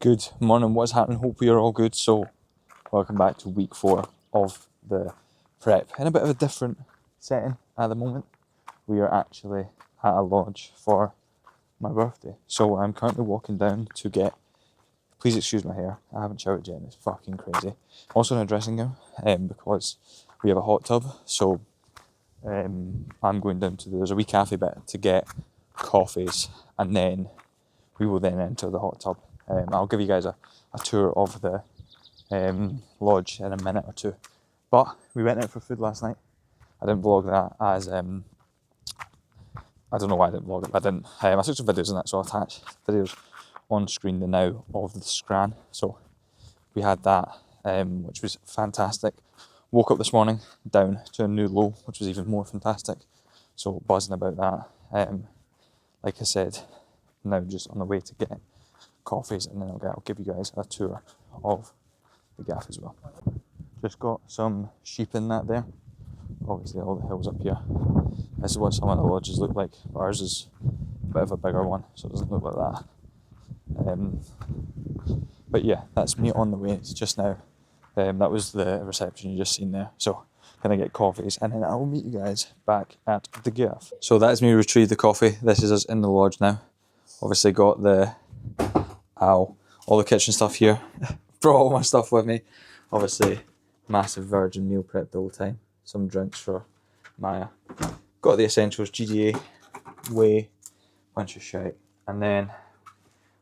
Good morning, what's happening? Hope you're all good. So, welcome back to week 4 of the prep. In a bit of a different setting at the moment. We are actually at a lodge for my birthday. So, I'm currently walking down to get, please excuse my hair, I haven't showered yet and it's fucking crazy. Also in a dressing gown, because we have a hot tub. So, I'm going down to, there's a wee cafe bit to get coffees and then we will then enter the hot tub. I'll give you guys a tour of the lodge in a minute or two. But we went out for food last night. I didn't vlog that as, I don't know why I didn't vlog it, but I didn't. I took some videos on that, so I'll attach videos on screen now of the scran. So we had that, which was fantastic. Woke up this morning down to a new low, which was even more fantastic. So buzzing about that. Like I said, now just on the way to get coffees, and then I'll give you guys a tour of the gaff as well. Just got some sheep in that there. Obviously all the hills up here. This is what some of the lodges look like. Ours is a bit of a bigger one, so it doesn't look like that. But yeah, that's me on the way just now. That was the reception you just seen there. So gonna get coffees and then I will meet you guys back at the gaff. So that's me retrieve the coffee. This is us in the lodge now. Obviously got the all the kitchen stuff here. Brought all my stuff with me. Obviously massive virgin meal prep the whole time. Some drinks for Maya. Got the essentials, GDA, whey, bunch of shite. And then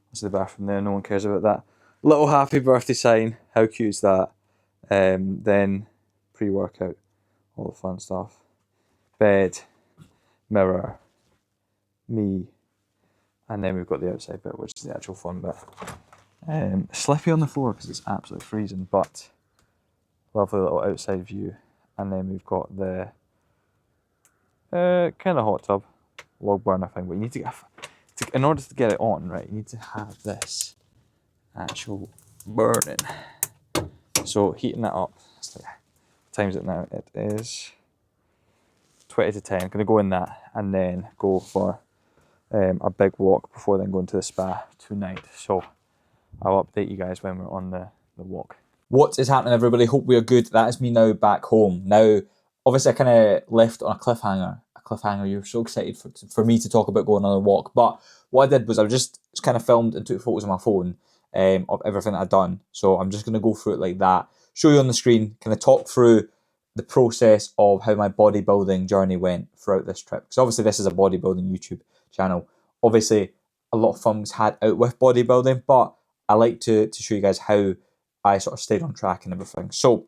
what's the bathroom there? No one cares about that. Little happy birthday sign. How cute is that? Then pre-workout, all the fun stuff. Bed, mirror, me, and then we've got the outside bit, which is the actual fun bit. Slippy on the floor because it's absolutely freezing, but lovely little outside view. And then we've got the kind of hot tub, log burner thing. But you need to get, in order to get it on, right, you need to have this actual burning. So heating that up, it's like, what time is it now? It is 20 to 10. I'm going to go in that and then go for a big walk before then going to the spa tonight. So I'll update you guys when we're on the walk. What is happening, everybody? Hope we are good. That is me now back home. Now, obviously I kind of left on a cliffhanger. You're so excited for me to talk about going on a walk. But what I did was I just kind of filmed and took photos on my phone of everything that I'd done. So I'm just going to go through it like that. Show you on the screen, kind of talk through the process of how my bodybuilding journey went throughout this trip. Because obviously this is a bodybuilding YouTube channel. Obviously a lot of fun was had out with bodybuilding, but I like to show you guys how I sort of stayed on track and everything. So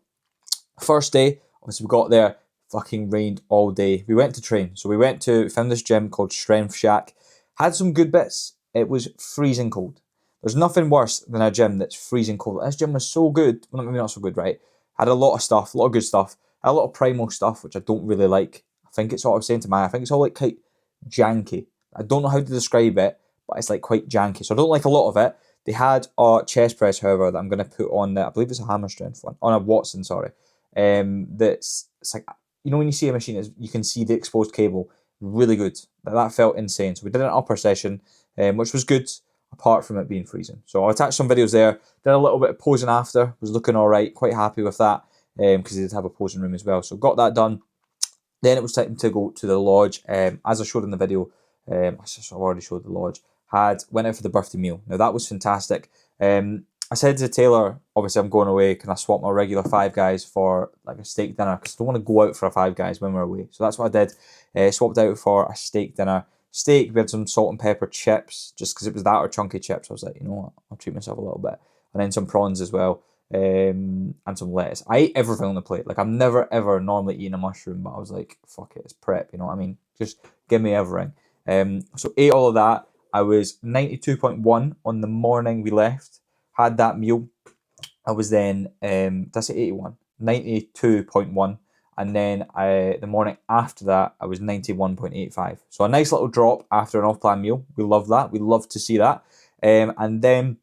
first day, obviously we got there, fucking rained all day. We went to train. So we found this gym called Strength Shack. Had some good bits. It was freezing cold. There's nothing worse than a gym that's freezing cold. This gym was so good. Well, maybe not so good, right? Had a lot of stuff, a lot of good stuff. Had a lot of primal stuff, which I don't really like. I think it's what I was saying to Maya. I think it's all like quite janky. I don't know how to describe it, but it's like quite janky. So I don't like a lot of it. They had a chest press, however, that I'm going to put on the, I believe it's a hammer strength one. On a Watson, sorry. It's like, you know when you see a machine, you can see the exposed cable. Really good. That felt insane. So we did an upper session, which was good, apart from it being freezing. So I'll attach some videos there. Did a little bit of posing after. Was looking all right. Quite happy with that, because they did have a posing room as well. So got that done. Then it was time to go to the lodge. As I showed in the video, I've already showed the lodge. Went out for the birthday meal. Now that was fantastic. I said to Taylor, obviously I'm going away, can I swap my regular Five Guys for like a steak dinner? Because I don't want to go out for a Five Guys when we're away. So that's what I did. Swapped out for a steak dinner. Steak, we had some salt and pepper chips, just because it was that or chunky chips. I was like, you know what, I'll treat myself a little bit. And then some prawns as well, and some lettuce. I ate everything on the plate. Like I'm never ever normally eating a mushroom, but I was like, fuck it, it's prep, you know what I mean? Just give me everything. So ate all of that. I was 92.1 on the morning we left. Had that meal. I was then, did I say 81? 92.1. And then the morning after that, I was 91.85. So a nice little drop after an off-plan meal. We love that. We love to see that. And then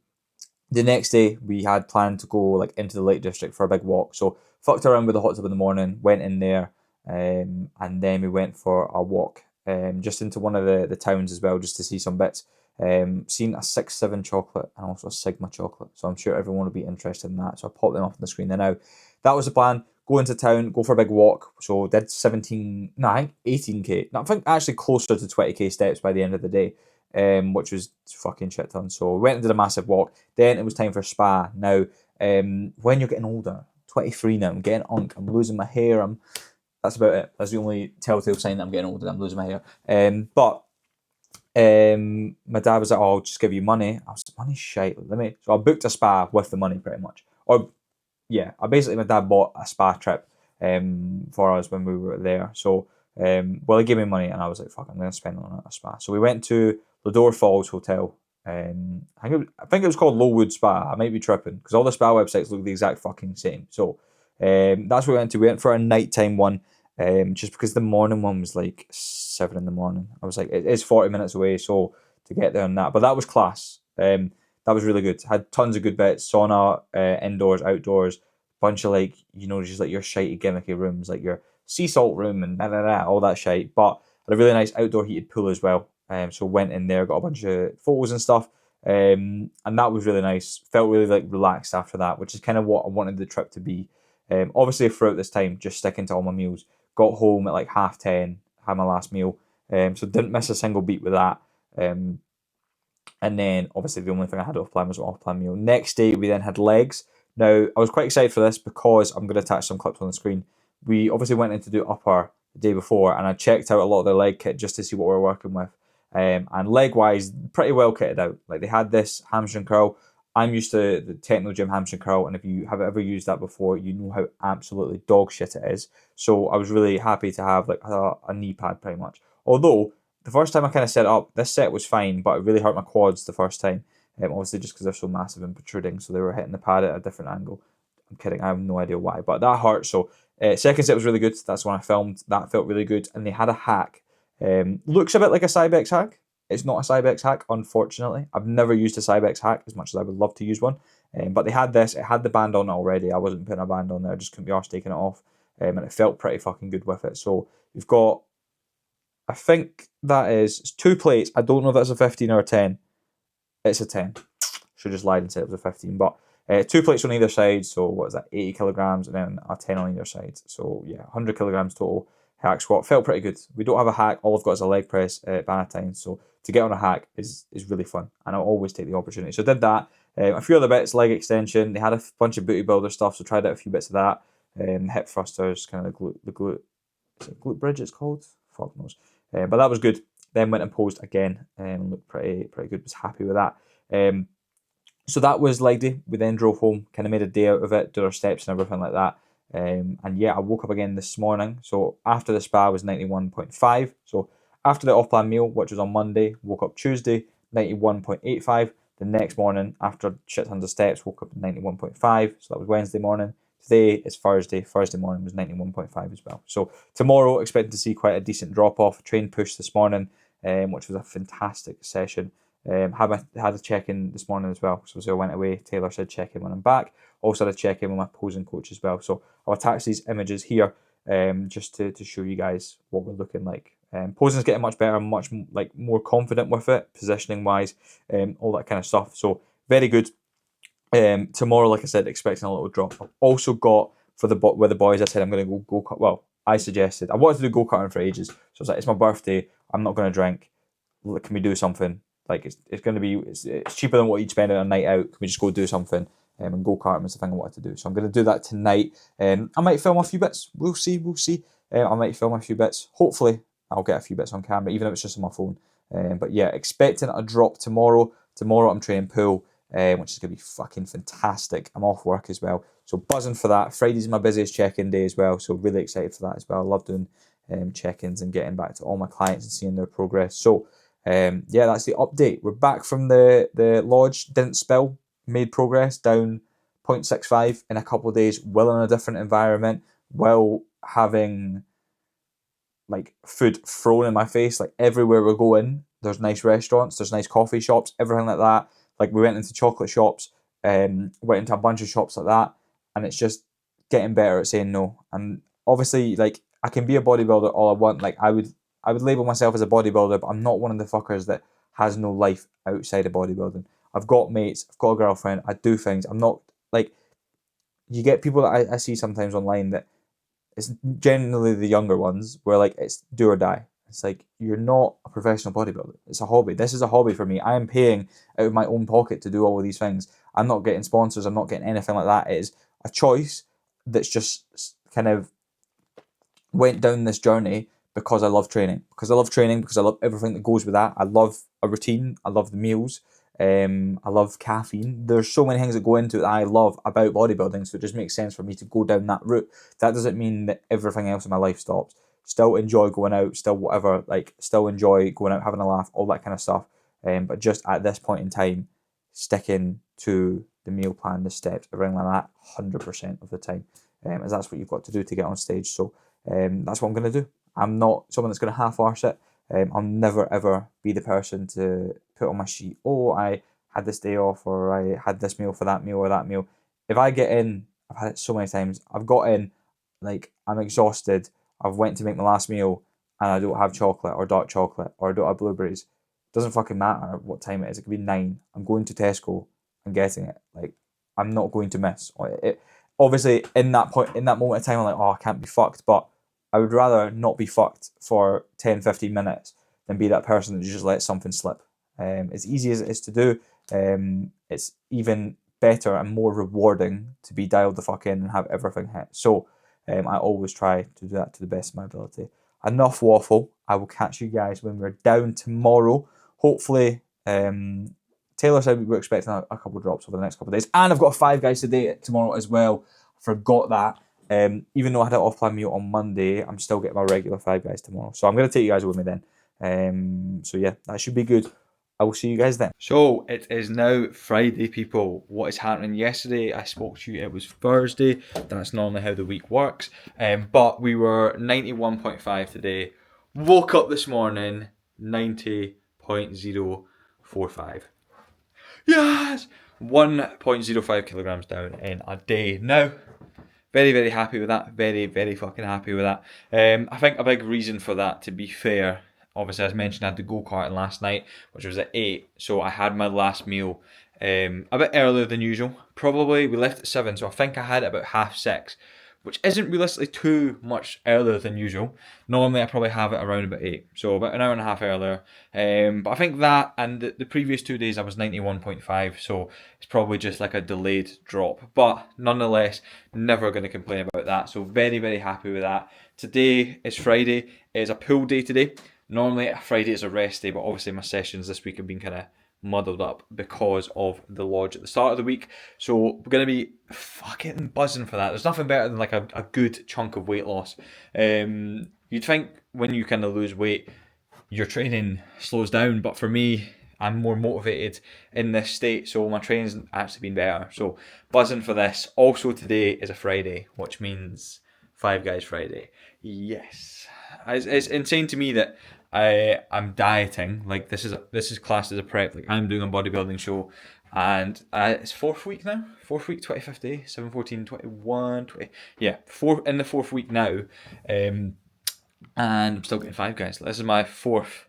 the next day, we had planned to go like into the Lake District for a big walk. So fucked around with the hot tub in the morning, went in there, and then we went for a walk just into one of the towns as well, just to see some bits. Seen a 6-7 chocolate and also a Sigma chocolate. So I'm sure everyone will be interested in that. So I'll pop them up on the screen there now. That was the plan. Go into town, go for a big walk. So did 17, no, I think 18k. No, I think actually closer to 20k steps by the end of the day, which was fucking shit ton. So we went and did a massive walk. Then it was time for a spa. Now, when you're getting older, 23 now, I'm getting unk, I'm losing my hair, that's about it. That's the only telltale sign that I'm getting older, I'm losing my hair. But my dad was like, "Oh, I'll just give you money." I was like, "Money's shite. So I booked a spa with the money pretty much. Or yeah, my dad bought a spa trip for us when we were there. So well, he gave me money and I was like, "Fuck, I'm gonna spend it on a spa." So we went to Ladore Falls Hotel. I think it was called Lowood Spa. I might be tripping because all the spa websites look the exact fucking same. So that's what we went to. We went for a nighttime one. Just because the morning one was like 7 in the morning. I was like, it is 40 minutes away, so to get there and that. But that was class. That was really good. Had tons of good bits. Sauna, indoors, outdoors, bunch of like, just like your shitey gimmicky rooms, like your sea salt room and all that shite. But had a really nice outdoor heated pool as well. So went in there, got a bunch of photos and stuff. And that was really nice. Felt really like relaxed after that, which is kind of what I wanted the trip to be. Obviously throughout this time, just sticking to all my meals. Got home at like 10:30, had my last meal. So didn't miss a single beat with that. And then obviously the only thing I had off plan was an off plan meal. Next day we then had legs. Now I was quite excited for this because I'm going to attach some clips on the screen. We obviously went in to do upper the day before and I checked out a lot of their leg kit just to see what we were working with. And leg wise, pretty well kitted out. Like they had this hamstring curl. I'm used to the Techno Gym hamstring curl, and if you have ever used that before, you know how absolutely dog shit it is. So I was really happy to have like a knee pad pretty much. Although the first time I kind of set it up, this set was fine, but it really hurt my quads the first time. Obviously just because they're so massive and protruding, so they were hitting the pad at a different angle. I'm kidding, I have no idea why, but that hurt. So second set was really good. That's when I filmed. That felt really good, and they had a hack. Looks a bit like a Cybex hack. It's not a Cybex hack, unfortunately. I've never used a Cybex hack as much as I would love to use one. But they had this. It had the band on already. I wasn't putting a band on there. I just couldn't be arsed taking it off. And it felt pretty fucking good with it. So you've got, I think that is, it's 2 plates. I don't know if that's a 15 or a 10. It's a 10. Should just lied and said it was a 15. But 2 plates on either side. So what is that? 80 kilograms and then a 10 on either side. So yeah, 100 kilograms total. Hack squat felt pretty good. We don't have a hack. All I've got is a leg press at Bannatyne. So to get on a hack is really fun, and I'll always take the opportunity. So I did that. A few other bits, leg extension. They had a bunch of booty builder stuff, so tried out a few bits of that. Hip thrusters, kind of the glute. Is it glute bridge? It's called. Fuck knows. But that was good. Then went and posed again. Looked pretty good. Was happy with that. So that was leg day. We then drove home. Kind of made a day out of it. Did our steps and everything like that. And yeah, I woke up again this morning. So after the spa was 91.5. So after the off-plan meal, which was on Monday, woke up Tuesday, 91.85. The next morning, after shit tons of steps, woke up at 91.5. So that was Wednesday morning. Today is Thursday. Thursday morning was 91.5 as well. So tomorrow, expecting to see quite a decent drop-off. Train push this morning, which was a fantastic session. Had a check-in this morning as well. So I went away. Taylor said check in when I'm back. Also had a check-in with my posing coach as well. So I'll attach these images here just to show you guys what we're looking like. Posing's getting much better, much like more confident with it, positioning wise, all that kind of stuff. So very good. Tomorrow, like I said, expecting a little drop. I've also got with the boys. I said I'm going to go kart. Well, I suggested I wanted to do go karting for ages. So I was like, it's my birthday. I'm not going to drink. Can we do something? Like it's going to be it's cheaper than what you'd spend on a night out. Can we just go do something? And go karting was the thing I wanted to do. So I'm going to do that tonight. I might film a few bits. We'll see. I might film a few bits. Hopefully, I'll get a few bits on camera, even if it's just on my phone. But yeah, expecting a drop tomorrow. Tomorrow I'm training pool, which is going to be fucking fantastic. I'm off work as well. So buzzing for that. Friday's my busiest check-in day as well. So really excited for that as well. I love doing check-ins and getting back to all my clients and seeing their progress. So yeah, that's the update. We're back from the lodge. Didn't spill. Made progress, down 0.65 in a couple of days, well in a different environment, while having like food thrown in my face. Like everywhere we're going, there's nice restaurants, there's nice coffee shops, everything like that. Like we went into chocolate shops, went into a bunch of shops like that, and it's just getting better at saying no. And obviously, like I can be a bodybuilder all I want. Like I would label myself as a bodybuilder, but I'm not one of the fuckers that has no life outside of bodybuilding. I've got mates, I've got a girlfriend, I do things. I'm not like, you get people that I see sometimes online that it's generally the younger ones where like it's do or die. It's like, you're not a professional bodybuilder. It's a hobby. This is a hobby for me. I am paying out of my own pocket to do all of these things. I'm not getting sponsors. I'm not getting anything like that. It is a choice that's just kind of went down this journey because I love training. Because I love training, because I love everything that goes with that. I love a routine. I love the meals. I love caffeine. There's so many things that go into it that I love about bodybuilding, so it just makes sense for me to go down that route. That doesn't mean that everything else in my life stops. Still enjoy going out, still whatever, like still enjoy going out, having a laugh, all that kind of stuff. But just at this point in time, sticking to the meal plan, the steps, everything like that, 100% of the time, as that's what you've got to do to get on stage. So that's what I'm going to do. I'm not someone that's going to half-arse it. I'll never ever be the person to put on my sheet, oh, I had this day off, or I had this meal for that meal or that meal. If I get in, I've had it so many times, I've got in, like, I'm exhausted, I've went to make my last meal, and I don't have chocolate or dark chocolate, or I don't have blueberries. It doesn't fucking matter what time it is. It could be 9. I'm going to Tesco and getting it. Like, I'm not going to miss. Obviously, in that moment of time, I'm like, oh, I can't be fucked, but I would rather not be fucked for 10, 15 minutes than be that person that just lets something slip. As easy as it is to do, it's even better and more rewarding to be dialed the fuck in and have everything hit. So I always try to do that to the best of my ability. Enough waffle. I will catch you guys when we're down tomorrow. Hopefully, Taylor said we were expecting a couple of drops over the next couple of days. And I've got 5 guys today tomorrow as well. Forgot that. Even though I had an off-plan meal on Monday, I'm still getting my regular 5 guys tomorrow. So I'm going to take you guys with me then. So yeah, that should be good. I will see you guys then. So it is now Friday, people. What is happening? Yesterday I spoke to you, it was Thursday. That's normally how the week works. But we were 91.5 today. Woke up this morning, 90.045. Yes! 1.05 kilograms down in a day. Now, very, very happy with that. Very, very fucking happy with that. I think a big reason for that, to be fair, obviously, as mentioned, I had the go-karting last night, which was at 8. So I had my last meal a bit earlier than usual. Probably, we left at 7, so I think I had it about 6:30, which isn't realistically too much earlier than usual. Normally, I probably have it around about 8, so about an hour and a half earlier. But I think that, and the previous 2 days, I was 91.5, so it's probably just like a delayed drop. But nonetheless, never going to complain about that. So very, very happy with that. Today is Friday. It is a pool day today. Normally, Friday is a rest day, but obviously my sessions this week have been kind of muddled up because of the lodge at the start of the week. So we're going to be fucking buzzing for that. There's nothing better than like a good chunk of weight loss. You'd think when you kind of lose weight, your training slows down, but for me, I'm more motivated in this state, so my training's actually been better. So buzzing for this. Also today is a Friday, which means 5 Guys Friday. Yes. It's insane to me that I'm dieting. Like this is classed as a prep. Like I'm doing a bodybuilding show, and it's 4th week now. 4th week, 25th day, 7, 14, 21, 20. Yeah, in the 4th week now. And I'm still getting 5 Guys. This is my 4th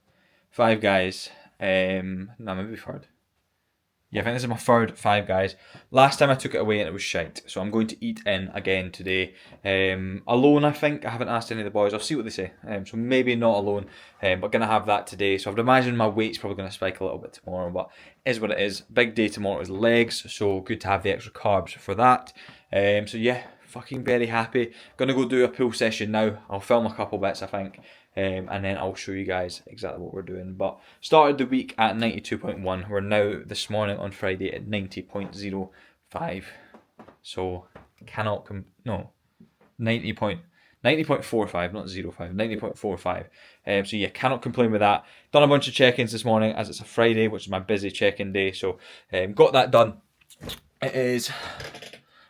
5 Guys. No, maybe 3rd. Yeah, I think this is my 3rd 5 Guys. Last time I took it away and it was shite, so I'm going to eat in again today. Alone, I think. I haven't asked any of the boys. I'll see what they say. So maybe not alone, but going to have that today. So I would imagine my weight's probably going to spike a little bit tomorrow, but it is what it is. Big day tomorrow is legs, so good to have the extra carbs for that. So yeah, fucking very happy. Going to go do a pool session now. I'll film a couple bits, I think. And then I'll show you guys exactly what we're doing. But started the week at 92.1. We're now this morning on Friday at 90.05. So cannot 90.45, not 05, 90.45. So yeah, cannot complain with that. Done a bunch of check-ins this morning as it's a Friday, which is my busy check-in day. So got that done. It is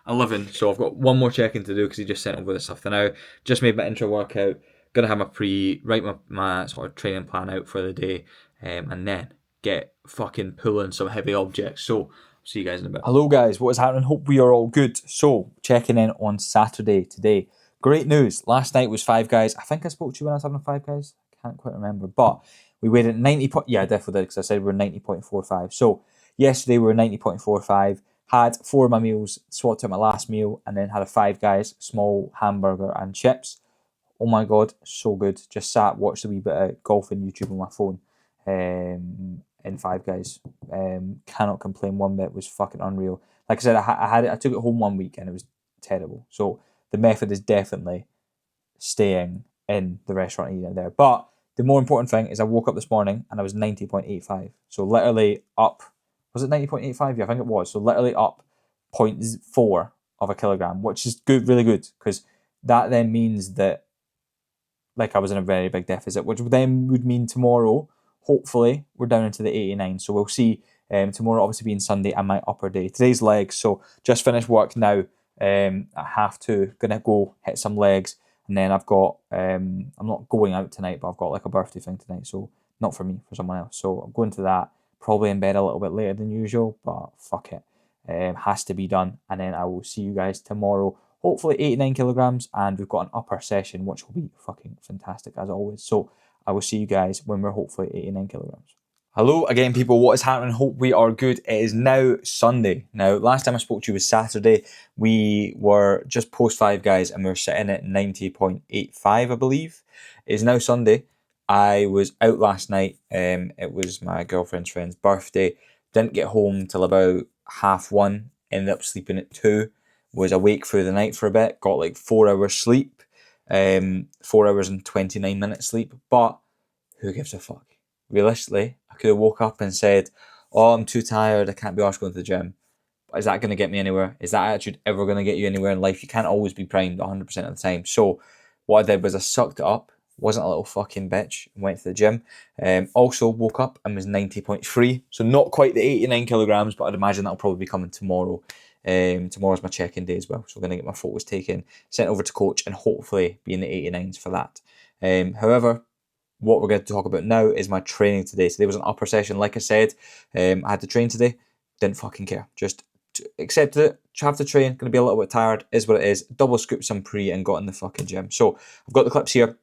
11, so I've got one more check-in to do because he just sent over the stuff to now. Just made my intro workout. Gonna have write my sort of training plan out for the day, and then get fucking pulling some heavy objects. So see you guys in a bit. Hello guys, what is happening? Hope we are all good. So checking in on Saturday today. Great news. Last night was 5 Guys. I think I spoke to you when I was having 5 Guys. I can't quite remember, but We weighed at 90 yeah, I definitely did, because I said we were 90.45. So yesterday we were 90.45, had 4 of my meals, swapped out my last meal, and then had a Five Guys small hamburger and chips. Oh my god, so good. Just sat, watched a wee bit of golf and YouTube on my phone. In Five Guys. Cannot complain one bit. It was fucking unreal. Like I said, I took it home one week and it was terrible. So the method is definitely staying in the restaurant and eating there. But the more important thing is I woke up this morning and I was 90.85. So literally up, was it 90.85? Yeah, I think it was. So literally up 0.4 of a kilogram, which is good, really good, because that then means that like I was in a very big deficit, which then would mean tomorrow, hopefully, we're down into the 89. So we'll see. Tomorrow obviously being Sunday and my upper day. Today's legs, so just finished work now. I have to gonna go hit some legs, and then I've got I'm not going out tonight, but I've got like a birthday thing tonight, so not for me, for someone else. So I'm going to that. Probably in bed a little bit later than usual, but fuck it. Has to be done, and then I will see you guys tomorrow. Hopefully 89 kilograms, and we've got an upper session, which will be fucking fantastic as always. So I will see you guys when we're hopefully 89 kilograms. Hello again, people. What is happening? Hope we are good. It is now Sunday. Now, last time I spoke to you was Saturday. We were just post Five Guys and we were sitting at 90.85, I believe. It is now Sunday. I was out last night. It was my girlfriend's friend's birthday. Didn't get home till about 1:30. Ended up sleeping at 2. Was awake through the night for a bit. Got like 4 hours sleep. 4 hours and 29 minutes sleep. But who gives a fuck? Realistically, I could have woke up and said, oh, I'm too tired, I can't be arsed going to the gym. But is that going to get me anywhere? Is that attitude ever going to get you anywhere in life? You can't always be primed 100% of the time. So what I did was I sucked it up, wasn't a little fucking bitch, and went to the gym. Also woke up and was 90.3, so not quite the 89 kilograms, but I'd imagine that'll probably be coming tomorrow. Tomorrow's my check-in day as well, so I'm going to get my photos taken, sent over to coach, and hopefully be in the 89s for that. However, what we're going to talk about now is my training today. Today was an upper session, like I said. I had to train today. Didn't fucking care. Just accepted it. Have to train. Going to be a little bit tired. Is what it is. Double scooped some pre and got in the fucking gym. So I've got the clips here.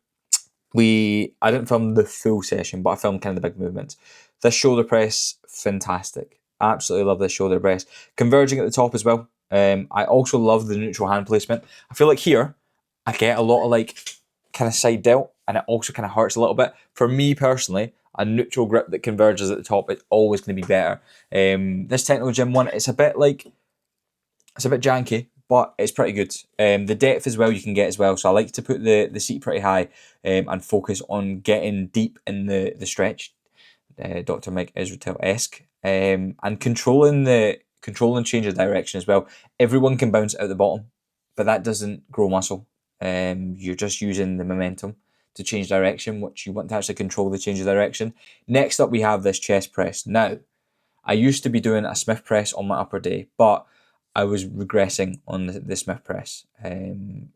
I didn't film the full session, but I filmed kind of the big movements. This shoulder press, fantastic. Absolutely love this shoulder press. Converging at the top as well. I also love the neutral hand placement. I feel like here, I get a lot of like kind of side delt, and it also kind of hurts a little bit. For me personally, a neutral grip that converges at the top is always going to be better. This Techno Gym one, it's a bit janky, but it's pretty good. The depth as well you can get as well. So I like to put the seat pretty high and focus on getting deep in the stretch, Dr. Mike Israel-esque, and controlling change of direction as well. Everyone can bounce out the bottom, but that doesn't grow muscle. You're just using the momentum to change direction, which you want to actually control the change of direction. Next up, we have this chest press. Now, I used to be doing a Smith press on my upper day, but I was regressing on the Smith press.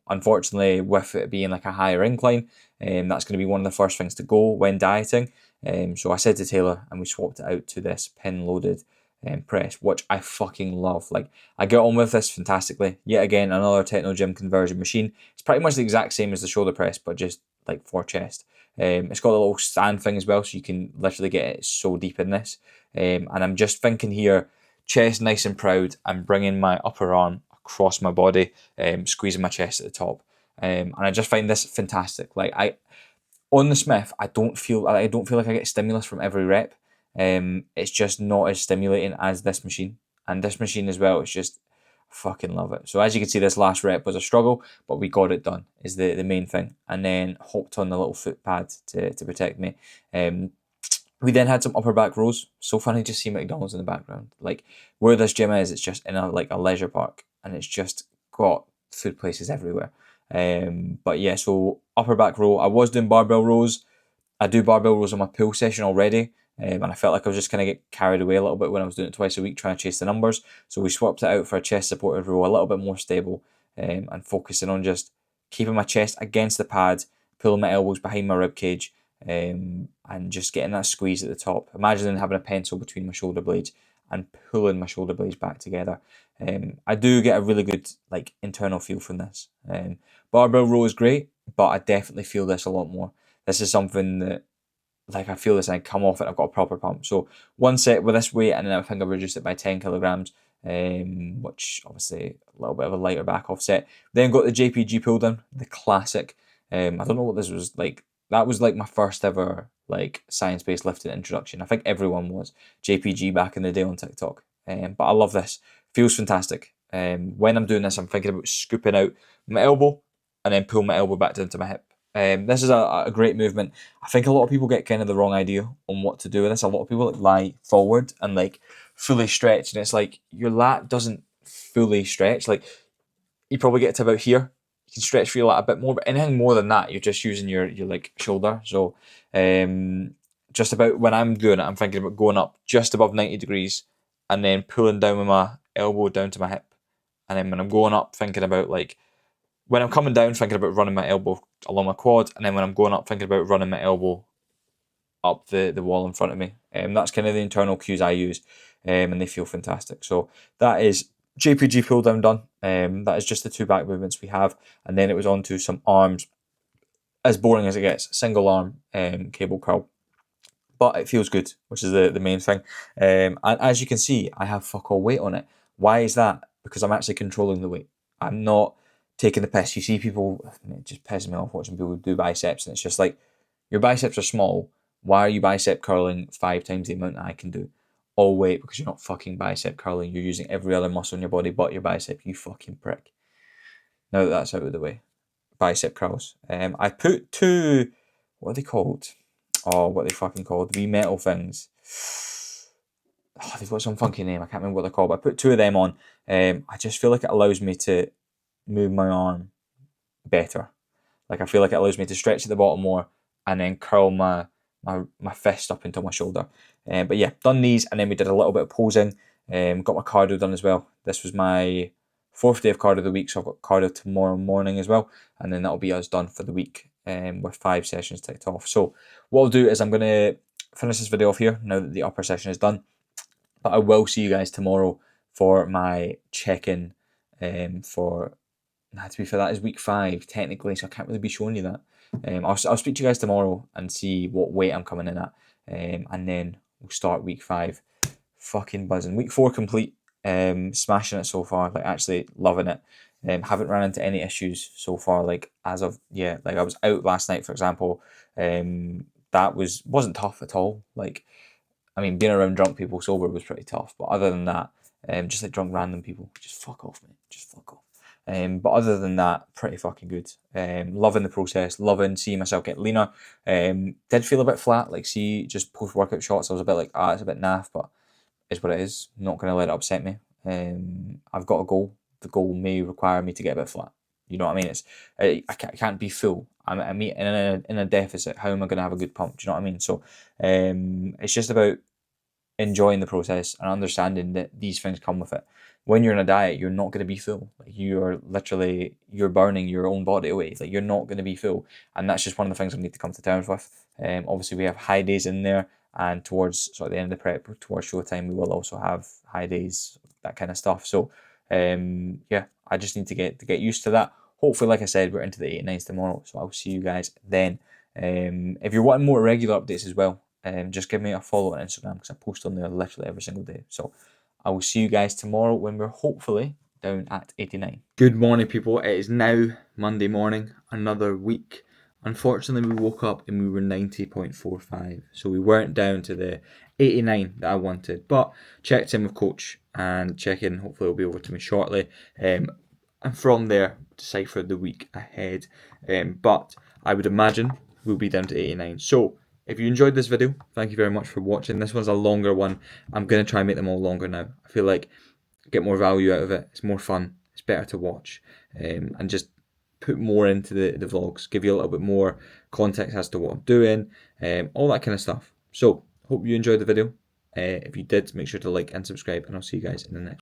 Unfortunately, with it being like a higher incline, that's going to be one of the first things to go when dieting. So I said to Taylor, and we swapped it out to this pin-loaded press, which I fucking love. Like, I get on with this fantastically. Yet again, another Techno Gym conversion machine. It's pretty much the exact same as the shoulder press, but just like for chest. It's got a little stand thing as well, so you can literally get it so deep in this. And I'm just thinking here, chest nice and proud. I'm bringing my upper arm across my body, squeezing my chest at the top. And I just find this fantastic. Like on the Smith, I don't feel like I get stimulus from every rep. It's just not as stimulating as this machine. And this machine as well, it's just, I fucking love it. So as you can see, this last rep was a struggle, but we got it done, is the main thing. And then hopped on the little foot pad to protect me. We then had some upper back rows. So funny to see McDonald's in the background. Like where this gym is, it's just in a leisure park, and it's just got food places everywhere. But yeah, so upper back row. I was doing barbell rows. I do barbell rows on my pull session already. And I felt like I was just kind of get carried away a little bit when I was doing it twice a week trying to chase the numbers. So we swapped it out for a chest supported row, a little bit more stable, and focusing on just keeping my chest against the pad, pulling my elbows behind my rib cage, and just getting that squeeze at the top. Imagining having a pencil between my shoulder blades and pulling my shoulder blades back together. I do get a really good like internal feel from this. Barbell row is great, but I definitely feel this a lot more. This is something that like I feel this and I come off it, I've got a proper pump. So 1 set with this weight, and then I think I've reduced it by 10 kilograms, which obviously a little bit of a lighter back off set. Then got the JPG pull down, the classic. I don't know what this was like. That was like my first ever like science-based lifting introduction. I think everyone was JPG back in the day on TikTok. But I love this. Feels fantastic. When I'm doing this, I'm thinking about scooping out my elbow and then pull my elbow back down to my hip. This is a great movement. I think a lot of people get kind of the wrong idea on what to do with this. A lot of people like lie forward and like fully stretch, and it's like your lat doesn't fully stretch. Like you probably get to about here. You can stretch for your lat a bit more, but anything more than that, you're just using your like shoulder. So just about when I'm doing it, I'm thinking about going up just above 90 degrees and then pulling down with my elbow down to my hip. And then when I'm going up, thinking about like, when I'm coming down, thinking about running my elbow along my quad, and then when I'm going up, thinking about running my elbow up the wall in front of me. That's kind of the internal cues I use, and they feel fantastic. So that is JPG pull down done. That is just the 2 back movements we have, and then it was on to some arms. As boring as it gets, single arm cable curl, but it feels good, which is the main thing. And as you can see, I have fuck all weight on it. Why is that? Because I'm actually controlling the weight. I'm not taking the piss. You see people, it just pisses me off watching people do biceps, and it's just like, your biceps are small. Why are you bicep curling 5 times the amount that I can do? All weight, because you're not fucking bicep curling. You're using every other muscle in your body but your bicep, you fucking prick. Now that that's out of the way, bicep curls. I put 2, what are they called? Oh, what are they fucking called? The wee metal things. Oh, they've got some funky name. I can't remember what they're called, but I put 2 of them on. I just feel like it allows me to move my arm better. Like I feel like it allows me to stretch at the bottom more and then curl my fist up into my shoulder. But yeah, done these, and then we did a little bit of posing. Got my cardio done as well. This was my 4th day of cardio of the week, so I've got cardio tomorrow morning as well, and then that'll be us done for the week, with 5 sessions ticked off. So what I'll do is I'm going to finish this video off here now that the upper session is done, but I will see you guys tomorrow for my check-in for, to be fair, that is week 5 technically, so I can't really be showing you that. I'll speak to you guys tomorrow and see what weight I'm coming in at, and then we'll start week 5. Fucking buzzing. Week 4 complete. Smashing it so far. Like actually loving it. Haven't run into any issues so far. Like as of like I was out last night, for example. That wasn't tough at all. Like I mean, being around drunk people sober was pretty tough. But other than that, just like drunk random people, just fuck off, mate. Just fuck off. But other than that, pretty fucking good. Loving the process, loving seeing myself get leaner. Did feel a bit flat, like see just post workout shots. I was a bit like, it's a bit naff, but it's what it is. Not gonna let it upset me. I've got a goal. The goal may require me to get a bit flat. You know what I mean? I can't be full. I'm in a deficit. How am I gonna have a good pump? Do you know what I mean? So it's just about enjoying the process and understanding that these things come with it. When you're in a diet, you're not going to be full. Like you're burning your own body away. Like you're not going to be full, and that's just one of the things I need to come to terms with. Obviously, we have high days in there, and towards sort of the end of the prep, towards showtime, we will also have high days, that kind of stuff. So, yeah, I just need to get used to that. Hopefully, like I said, we're into the 89s tomorrow, so I'll see you guys then. If you're wanting more regular updates as well, just give me a follow on Instagram because I post on there literally every single day. So I will see you guys tomorrow when we're hopefully down at 89. Good morning, people. It is now Monday morning, another week. Unfortunately, we woke up and we were 90.45, so we weren't down to the 89 that I wanted, but checked in with coach and check-in hopefully will be over to me shortly, and from there decipher the week ahead, but I would imagine we'll be down to 89. So if you enjoyed this video, thank you very much for watching. This one's a longer one. I'm going to try and make them all longer now. I feel like I get more value out of it. It's more fun. It's better to watch, and just put more into the vlogs, give you a little bit more context as to what I'm doing, all that kind of stuff. So hope you enjoyed the video. If you did, make sure to like and subscribe, and I'll see you guys in the next.